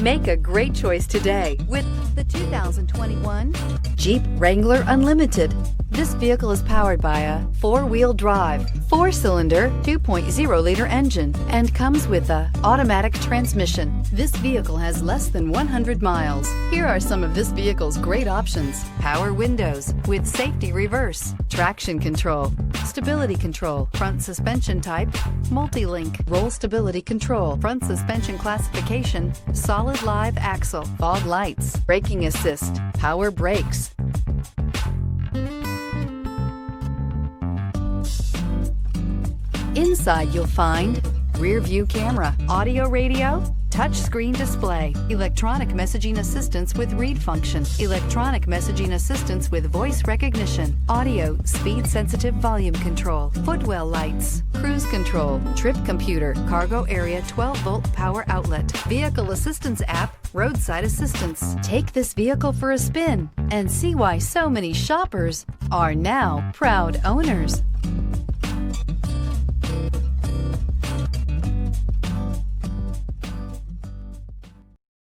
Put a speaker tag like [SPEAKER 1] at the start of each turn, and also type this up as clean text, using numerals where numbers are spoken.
[SPEAKER 1] Make a great choice today with the 2021 Jeep Wrangler Unlimited. This vehicle is powered by a 4-wheel drive, 4-cylinder, 2.0-liter engine, and comes with a automatic transmission. This vehicle has less than 100 miles. Here are some of this vehicle's great options: power windows with safety reverse, traction control, stability control, front suspension type, multi-link, roll stability control, front suspension classification, solid live axle, fog lights, braking assist, power brakes. Inside you'll find rear view camera, audio radio, touchscreen display, electronic messaging assistance with read function, electronic messaging assistance with voice recognition, audio speed sensitive volume control, footwell lights, cruise control, trip computer, cargo area 12-volt power outlet, vehicle assistance app, roadside assistance. Take this vehicle for a spin and see why so many shoppers are now proud owners.